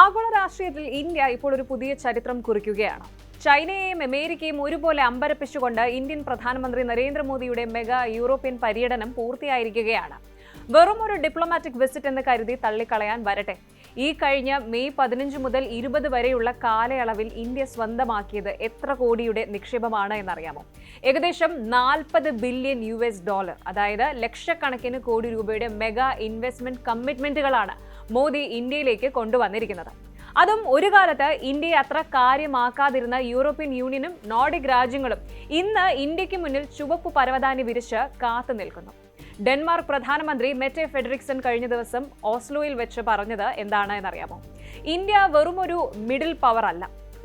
ആഗോള രാഷ്ട്രീയത്തിൽ ഇന്ത്യ ഇപ്പോൾ ഒരു പുതിയ ചരിത്രം കുറിക്കുകയാണ്. ചൈനയെയും അമേരിക്കയും ഒരുപോലെ അമ്പരപ്പിച്ചുകൊണ്ട് ഇന്ത്യൻ പ്രധാനമന്ത്രി നരേന്ദ്രമോദിയുടെ മെഗാ യൂറോപ്യൻ പര്യടനം പൂർത്തിയായിരിക്കുകയാണ്. വെറും ഒരു ഡിപ്ലോമാറ്റിക് വിസിറ്റ് എന്ന് കരുതി തള്ളിക്കളയാൻ വരട്ടെ. ഈ കഴിഞ്ഞ മെയ് 15 മുതൽ 20 വരെയുള്ള കാലയളവിൽ ഇന്ത്യ സ്വന്തമാക്കിയത് എത്ര കോടിയുടെ നിക്ഷേപമാണ് എന്നറിയാമോ? ഏകദേശം $40 ബില്യൺ, അതായത് ലക്ഷക്കണക്കിന് കോടി രൂപയുടെ മെഗാ ഇൻവെസ്റ്റ്മെന്റ് കമ്മിറ്റ്മെന്റുകളാണ് മോദി ഇന്ത്യയിലേക്ക് കൊണ്ടുവന്നിരിക്കുന്നത്. അതും ഒരു കാലത്ത് ഇന്ത്യയെ അത്ര കാര്യമാക്കാതിരുന്ന യൂറോപ്യൻ യൂണിയനും നോർഡിക് രാജ്യങ്ങളും ഇന്ന് ഇന്ത്യക്ക് മുന്നിൽ ചുവപ്പ് പരവതാനി വിരിച്ച് കാത്തു നിൽക്കുന്നു. ഡെൻമാർക്ക് പ്രധാനമന്ത്രി മെറ്റെ ഫെഡറിക്സൺ കഴിഞ്ഞ ദിവസം ഓസ്ലോയിൽ വെച്ച് പറഞ്ഞത് എന്താണ് എന്നറിയാമോ? ഇന്ത്യ വെറും ഒരു മിഡിൽ പവർ അല്ല,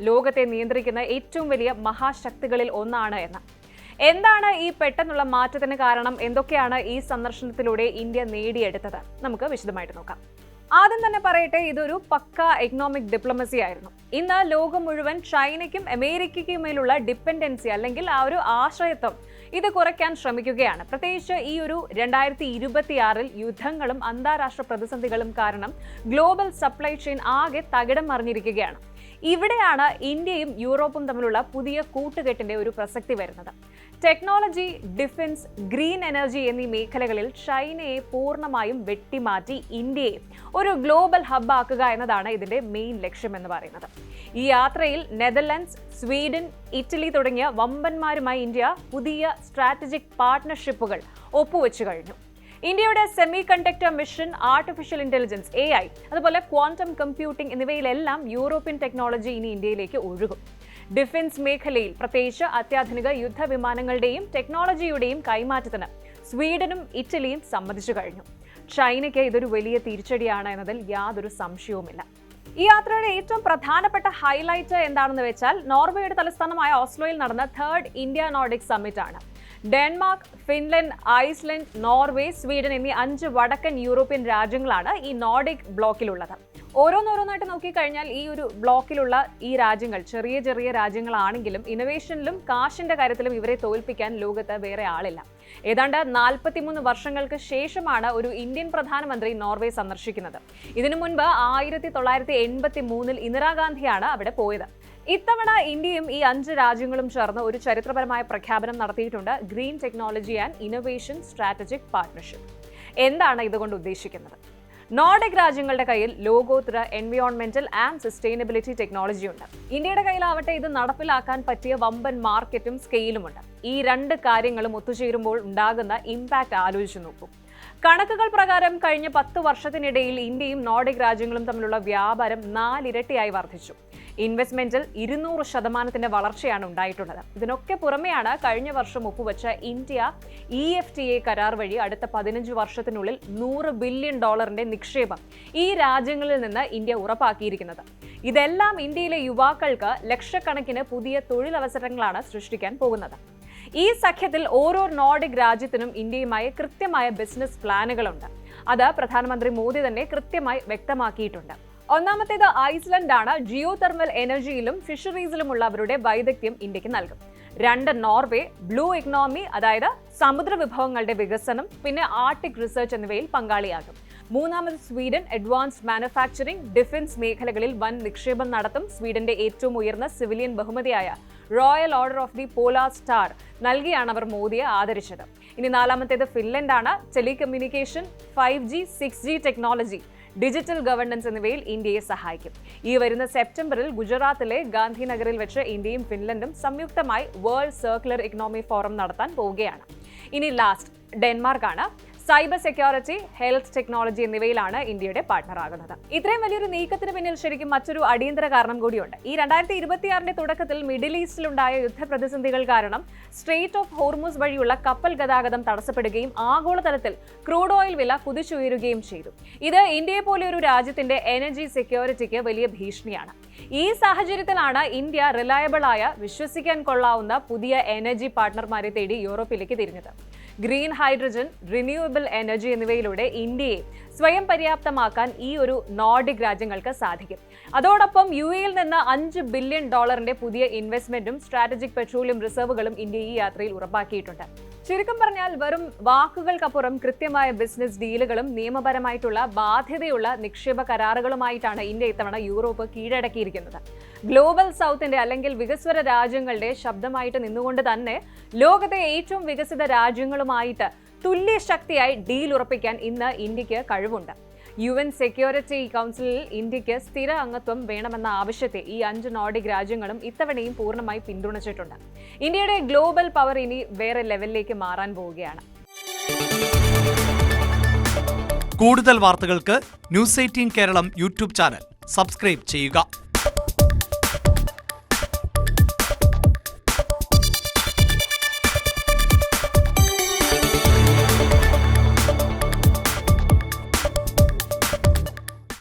ലോകത്തെ നിയന്ത്രിക്കുന്ന ഏറ്റവും വലിയ മഹാശക്തികളിൽ ഒന്നാണ് എന്ന്. എന്താണ് ഈ പെട്ടെന്നുള്ള മാറ്റത്തിന് കാരണം? എന്തൊക്കെയാണ് ഈ സന്ദർശനത്തിലൂടെ ഇന്ത്യ നേടിയെടുത്തത്? നമുക്ക് വിശദമായിട്ട് നോക്കാം. ആദ്യം തന്നെ പറയട്ടെ, ഇതൊരു പക്ക എക്കണോമിക് ഡിപ്ലോമസി ആയിരുന്നു. ഇന്ന് ലോകം മുഴുവൻ ചൈനയ്ക്കും അമേരിക്കയ്ക്കുമേലുള്ള ഡിപ്പെൻഡൻസി അല്ലെങ്കിൽ ആ ഒരു ആശ്രയത്വം ഇത് കുറയ്ക്കാൻ ശ്രമിക്കുകയാണ്. പ്രത്യേകിച്ച് ഈ ഒരു 2026 യുദ്ധങ്ങളും അന്താരാഷ്ട്ര പ്രതിസന്ധികളും കാരണം ഗ്ലോബൽ സപ്ലൈ ചെയിൻ ആകെ തകിടം മറിഞ്ഞിരിക്കുകയാണ്. ഇവിടെയാണ് ഇന്ത്യയും യൂറോപ്പും തമ്മിലുള്ള പുതിയ കൂട്ടുകെട്ടിന്റെ ഒരു പ്രസക്തി വരുന്നത്. ടെക്നോളജി, ഡിഫൻസ്, ഗ്രീൻ എനർജി എന്നീ മേഖലകളിൽ ചൈനയെ പൂർണ്ണമായും വെട്ടിമാറ്റി ഇന്ത്യയെ ഒരു ഗ്ലോബൽ ഹബ് ആക്കുക എന്നതാണ് ഇതിന്റെ മെയിൻ ലക്ഷ്യം എന്ന് പറയുന്നത്. ഈ യാത്രയിൽ നെതർലൻഡ്സ്, സ്വീഡൻ, ഇറ്റലി തുടങ്ങിയ വമ്പന്മാരുമായി ഇന്ത്യ പുതിയ സ്ട്രാറ്റജിക് പാർട്ട്ണർഷിപ്പുകൾ ഒപ്പുവെച്ചു കഴിഞ്ഞു. ഇന്ത്യയുടെ semi conductor mission, artificial intelligence AI, അതുപോലെ ക്വാണ്ടം കമ്പ്യൂട്ടിംഗ് എന്നിവയിലെല്ലാം യൂറോപ്യൻ ടെക്നോളജി ഇനി ഇന്ത്യയിലേക്ക് ഒഴുകും. ഡിഫൻസ് മേഖലയിൽ പ്രത്യേകിച്ച് അത്യാധുനിക യുദ്ധവിമാനങ്ങളുടെയും ടെക്നോളജിയുടെയും കൈമാറ്റത്തിന് സ്വീഡനും ഇറ്റലിയും സമ്മതിച്ചു കഴിഞ്ഞു. ചൈനയ്ക്ക് ഇതൊരു വലിയ തിരിച്ചടിയാണ് എന്നതിൽ യാതൊരു സംശയവുമില്ല. ഈ യാത്രയുടെ ഏറ്റവും പ്രധാനപ്പെട്ട ഹൈലൈറ്റ് എന്താണെന്ന് വെച്ചാൽ, നോർവേയുടെ തലസ്ഥാനമായ ഓസ്ലോയിൽ നടന്ന 3rd ഇന്ത്യ നോർഡിക് സമ്മിറ്റ് ആണ്. Denmark, Finland, Iceland, Norway, Sweden എന്നീ 5 വടക്കൻ യൂറോപ്യൻ രാജ്യങ്ങളാണ് ഈ നോർഡിക് ബ്ലോക്കിലുള്ളത്. ഓരോന്നോരോന്നായിട്ട് നോക്കിക്കഴിഞ്ഞാൽ ഈ ഒരു ബ്ലോക്കിലുള്ള ഈ രാജ്യങ്ങൾ ചെറിയ ചെറിയ രാജ്യങ്ങളാണെങ്കിലും ഇന്നൊവേഷനിലും കാശിന്റെ കാര്യത്തിലും ഇവരെ തോൽപ്പിക്കാൻ ലോകത്ത് വേറെ ആളില്ല. ഏതാണ്ട് 43 വർഷങ്ങൾക്ക് ശേഷമാണ് ഒരു ഇന്ത്യൻ പ്രധാനമന്ത്രി നോർവേ സന്ദർശിക്കുന്നത്. ഇതിനു മുൻപ് 1983 ഇന്ദിരാഗാന്ധിയാണ് അവിടെ പോയത്. ഇത്തവണ ഇന്ത്യയും ഈ 5 രാജ്യങ്ങളും ചേർന്ന് ഒരു ചരിത്രപരമായ പ്രഖ്യാപനം നടത്തിയിട്ടുണ്ട്: green technology and innovation strategic partnership. എന്താണ് ഇതുകൊണ്ട് ഉദ്ദേശിക്കുന്നത്? നോർഡിക് രാജ്യങ്ങളുടെ കയ്യിൽ ലോകോത്തര എൻവയോൺമെന്റൽ ആൻഡ് സസ്റ്റൈനബിലിറ്റി ടെക്നോളജി ഉണ്ട്. ഇന്ത്യയുടെ കയ്യിലാവട്ടെ ഇത് നടപ്പിലാക്കാൻ പറ്റിയ വമ്പൻ മാർക്കറ്റും സ്കെയിലുമുണ്ട്. ഈ 2 കാര്യങ്ങളും ഒത്തുചേരുമ്പോൾ ഉണ്ടാകുന്ന ഇമ്പാക്ട് ആലോചിച്ചു നോക്കൂ. കണക്കുകൾ പ്രകാരം കഴിഞ്ഞ 10 വർഷത്തിനിടയിൽ ഇന്ത്യയും നോർഡിക് രാജ്യങ്ങളും തമ്മിലുള്ള വ്യാപാരം 4 ഇരട്ടിയായി വർദ്ധിച്ചു. ഇൻവെസ്റ്റ്മെന്റിൽ 200% വളർച്ചയാണ് ഉണ്ടായിട്ടുള്ളത്. ഇതിനൊക്കെ പുറമെയാണ് കഴിഞ്ഞ വർഷം ഒപ്പുവെച്ച ഇന്ത്യ EFTA കരാർ വഴി അടുത്ത 15 വർഷത്തിനുള്ളിൽ $100 ബില്യൺ നിക്ഷേപം ഈ രാജ്യങ്ങളിൽ നിന്ന് ഇന്ത്യ ഉറപ്പാക്കിയിരിക്കുന്നത്. ഇതെല്ലാം ഇന്ത്യയിലെ യുവാക്കൾക്ക് ലക്ഷക്കണക്കിന് പുതിയ തൊഴിലവസരങ്ങളാണ് സൃഷ്ടിക്കാൻ പോകുന്നത്. ഈ സഖ്യത്തിൽ ഓരോ നോർഡിക് രാജ്യത്തിനും ഇന്ത്യയുമായി കൃത്യമായ ബിസിനസ് പ്ലാനുകളുണ്ട്. അത് പ്രധാനമന്ത്രി മോദി തന്നെ കൃത്യമായി വ്യക്തമാക്കിയിട്ടുണ്ട്. ഒന്നാമത്തേത് ഐസ്ലൻഡ് ആണ്. ജിയോ തെർമൽ എനർജിയിലും ഫിഷറീസിലുമുള്ള അവരുടെ വൈദഗ്ധ്യം ഇന്ത്യക്ക് നൽകും. 2 നോർവേ, ബ്ലൂ ഇക്കണോമി, അതായത് സമുദ്ര വിഭവങ്ങളുടെ വികസനം, പിന്നെ ആർട്ടിക് റിസർച്ച് എന്നിവയിൽ പങ്കാളിയാകും. 3ാമത് സ്വീഡൻ, അഡ്വാൻസ്ഡ് മാനുഫാക്ചറിംഗ്, ഡിഫൻസ് മേഖലകളിൽ വൻ നിക്ഷേപം നടത്തും. സ്വീഡന്റെ ഏറ്റവും ഉയർന്ന സിവിലിയൻ ബഹുമതിയായ royal order of the polar star നൽകിയാണ് അവർ മോദിയെ ആദരിച്ചത്. ഇനി 4ാമത്തേത് ഫിൻലൻഡ് ആണ്. Telecommunication, 5G, 6G technology, digital governance എന്നിവയിൽ ഇന്ത്യയെ സഹായിക്കും. ഈ വരുന്ന സെപ്റ്റംബറിൽ ഗുജറാത്തിലെ ഗാന്ധിനഗറിൽ വെച്ച് ഇന്ത്യയും ഫിൻലൻഡും സംയുക്തമായി വേൾഡ് സർക്കുലർ ഇക്കണോമി ഫോറം നടത്താൻ പോവുകയാണ്. ഇനി ലാസ്റ്റ് ഡെൻമാർക്കാണ്. സൈബർ സെക്യൂരിറ്റി, ഹെൽത്ത് ടെക്നോളജി എന്നിവയിലാണ് ഇന്ത്യയുടെ പാർട്ണർ ആകുന്നത്. ഇത്രയും വലിയൊരു നീക്കത്തിന് പിന്നിൽ ശരിക്കും മറ്റൊരു അടിയന്തര കാരണം കൂടിയുണ്ട്. ഈ 2026 തുടക്കത്തിൽ മിഡിൽ ഈസ്റ്റിലുണ്ടായ യുദ്ധപ്രതിസന്ധികൾ കാരണം സ്ട്രെയിറ്റ് ഓഫ് ഹോർമുസ് വഴിയുള്ള കപ്പൽ ഗതാഗതം തടസ്സപ്പെടുകയും ആഗോളതലത്തിൽ ക്രൂഡ് ഓയിൽ വില കുതിച്ചുയരുകയും ചെയ്തു. ഇത് ഇന്ത്യയെ പോലെ ഒരു രാജ്യത്തിന്റെ എനർജി സെക്യൂരിറ്റിക്ക് വലിയ ഭീഷണിയാണ്. ഈ സാഹചര്യത്തിലാണ് ഇന്ത്യ റിലയബിൾ ആയ, വിശ്വസിക്കാൻ കൊള്ളാവുന്ന പുതിയ എനർജി പാർട്ണർമാരെ തേടി യൂറോപ്പിലേക്ക് തിരിഞ്ഞത്. ഗ്രീൻ ഹൈഡ്രജൻ, റിന്യൂവബിൾ എനർജി എന്നിവയിലൂടെ ഇന്ത്യയെ സ്വയം പര്യാപ്തമാക്കാൻ ഈ ഒരു നോർഡിക് രാജ്യങ്ങൾക്ക് സാധിക്കും. അതോടൊപ്പം UAEയിൽ നിന്ന് $5 ബില്യൺ പുതിയ ഇൻവെസ്റ്റ്മെന്റും സ്ട്രാറ്റജിക് പെട്രോളിയം റിസർവുകളും ഇന്ത്യ ഈ യാത്രയിൽ ഉറപ്പാക്കിയിട്ടുണ്ട്. ചുരുക്കം പറഞ്ഞാൽ വെറും വാക്കുകൾക്കപ്പുറം കൃത്യമായ ബിസിനസ് ഡീലുകളും നിയമപരമായിട്ടുള്ള ബാധ്യതയുള്ള നിക്ഷേപ കരാറുകളുമായിട്ടാണ് ഇന്ത്യ ഇത്തവണ യൂറോപ്പ് കീഴടക്കിയിരിക്കുന്നത്. ഗ്ലോബൽ സൗത്തിന്റെ അല്ലെങ്കിൽ വികസ്വര രാജ്യങ്ങളുടെ ശബ്ദമായിട്ട് നിന്നുകൊണ്ട് തന്നെ ലോകത്തെ ഏറ്റവും വികസിത രാജ്യങ്ങളുമായിട്ട് തുല്യ ശക്തിയായി ഡീൽ ഉറപ്പിക്കാൻ ഇന്ന് ഇന്ത്യക്ക് കഴിവുണ്ട്. UN സെക്യൂരിറ്റി കൗൺസിലിൽ ഇന്ത്യക്ക് സ്ഥിര അംഗത്വം വേണമെന്ന ആവശ്യത്തെ ഈ 5 നോർഡിക് രാജ്യങ്ങളും ഇത്തവണയും പൂർണ്ണമായി പിന്തുണച്ചിട്ടുണ്ട്. ഇന്ത്യയുടെ ഗ്ലോബൽ പവർ ഇനി വേറെ ലെവലിലേക്ക് മാറാൻ പോവുകയാണ്. കൂടുതൽ വാർത്തകൾക്ക് News 18 Keralam YouTube channel subscribe ചെയ്യുക.